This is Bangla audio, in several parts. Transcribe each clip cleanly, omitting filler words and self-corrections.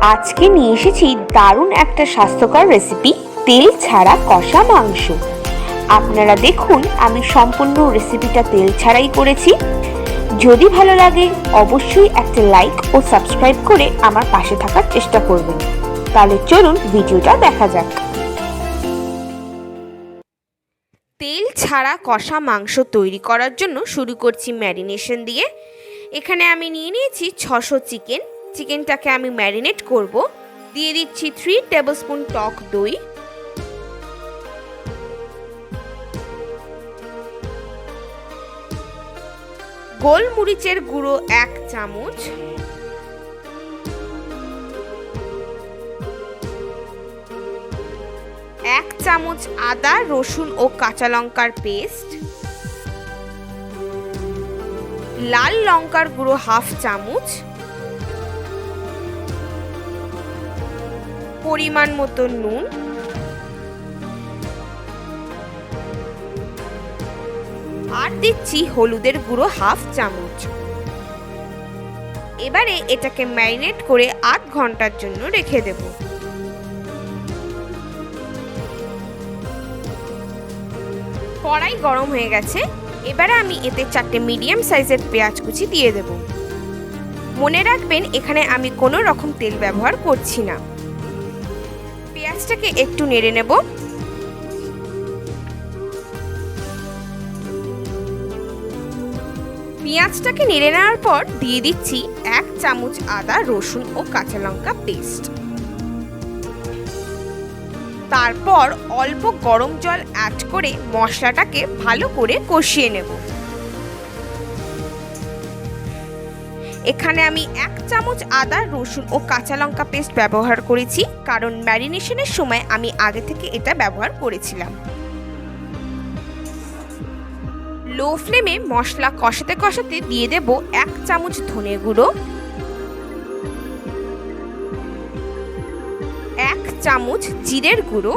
আজকে নিয়ে এসেছি দারুণ একটা স্বাস্থ্যকর রেসিপি, তেল ছাড়া কষা মাংস। আপনারা দেখুন, আমি সম্পূর্ণ রেসিপিটা তেল ছাড়াই করেছি। যদি ভালো লাগে অবশ্যই একটা লাইক ও সাবস্ক্রাইব করে আমার পাশে থাকার চেষ্টা করবেন। তাহলে চলুন ভিডিওটা দেখা যাক। তেল ছাড়া কষা মাংস তৈরি করার জন্য শুরু করছি ম্যারিনেশন দিয়ে। এখানে আমি নিয়ে নিয়েছি 600 চিকেন। চিকেনটাকে আমি ম্যারিনেট করব। দিয়ে দিচ্ছি 3 টেবিলস্পুন টক দই, গোলমরিচের গুঁড়ো 1 চামচ, এক চামচ আদা রসুন ও কাঁচা লঙ্কার পেস্ট, লাল লঙ্কার গুঁড়ো 1/2 চামচ, পরিমাণ মতো নুন, আর দিচ্ছি হলুদের গুঁড়ো 1/2 চামচ। এবারে এটাকে ম্যারিনেট করে 8 ঘন্টার জন্য রেখে দেব। কড়াই গরম হয়ে গেছে। এবারে আমি এতে 4টে মিডিয়াম সাইজের পেঁয়াজ কুচি দিয়ে দেব। মনে রাখবেন, এখানে আমি কোনো রকম তেল ব্যবহার করছি না। পেঁয়াজটাকে একটু নেড়ে নেব। পেঁয়াজটাকে নেড়ে নেওয়ার পর দিয়ে দিচ্ছি 1 চামচ আদা রসুন ও কাঁচা লঙ্কা পেস্ট। তারপর অল্প গরম জল অ্যাড করে মশলাটাকে ভালো করে কষিয়ে নেব। এখানে আমি 1 চামচ আদা রসুন ও কাঁচা লঙ্কা পেস্ট ব্যবহার করেছি, কারণ ম্যারিনেশনের সময় আমি আগে থেকে এটা ব্যবহার করেছিলাম। লো ফ্লেমে মশলা কষাতে কষাতে দিয়ে দেব 1 চামচ ধনে গুঁড়ো, 1 চামচ জিরের গুঁড়ো,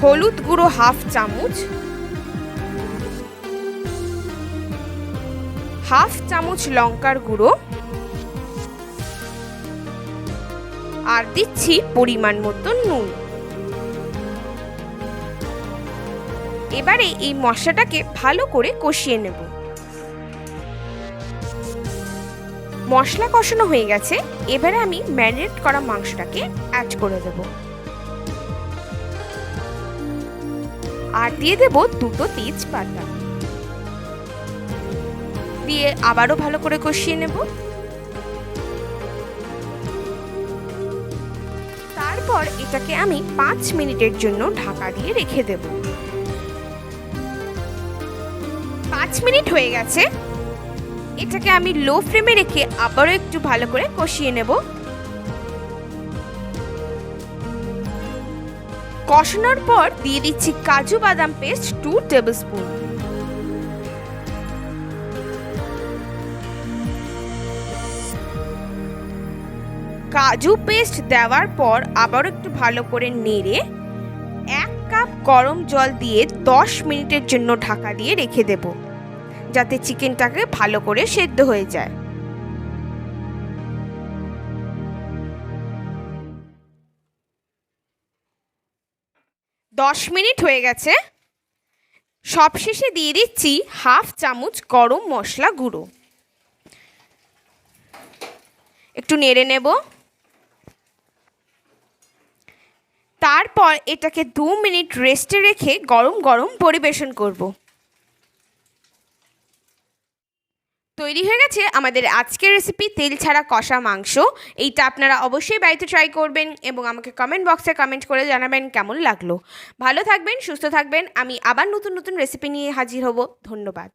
হলুদ গুঁড়ো 1/2 চামচ, 1/2 চামচ লঙ্কার গুঁড়ো, আর দিচ্ছি পরিমাণ মতো নুন। এবারে এই মশলাটাকে ভালো করে কষিয়ে নেব। মশলা কষানো হয়ে গেছে। এবারে আমি ম্যারিনেট করা মাংসটাকে অ্যাড করে দেব আর দিয়ে দেব 2টো তেজপাতা। দিয়ে আবারও ভালো করে কষিয়ে নেব। তারপর এটাকে আমি 5 মিনিটের জন্য ঢাকা দিয়ে রেখে দেব। 5 মিনিট হয়ে গেছে। এটাকে আমি লো ফ্লেমে রেখে আবারও একটু ভালো করে কষিয়ে নেব। কষানোর পর দিয়ে দিচ্ছি কাজু বাদাম পেস্ট 2 টেবিলস্পুন, কাজু পেস্ট দেওয়ার পর আবারও একটু ভালো করে নেড়ে 1 কাপ গরম জল দিয়ে 10 মিনিটের জন্য ঢাকা দিয়ে রেখে দেব, যাতে চিকেনটাকে ভালো করে সেদ্ধ হয়ে যায়। 10 মিনিট হয়ে গেছে। সবশেষে দিয়ে দিচ্ছি 1/2 চামচ গরম মশলা গুঁড়ো। একটু নেড়ে নেব। তারপর এটাকে 2 মিনিট রেস্টে রেখে গরম গরম পরিবেশন করব। তৈরি হয়ে গেছে আমাদের আজকের রেসিপি, তেল ছাড়া কষা মাংস। এইটা আপনারা অবশ্যই বাড়িতে ট্রাই করবেন এবং আমাকে কমেন্ট বক্সে কমেন্ট করে জানাবেন কেমন লাগলো। ভালো থাকবেন, সুস্থ থাকবেন। আমি আবার নতুন নতুন রেসিপি নিয়ে হাজির হব। ধন্যবাদ।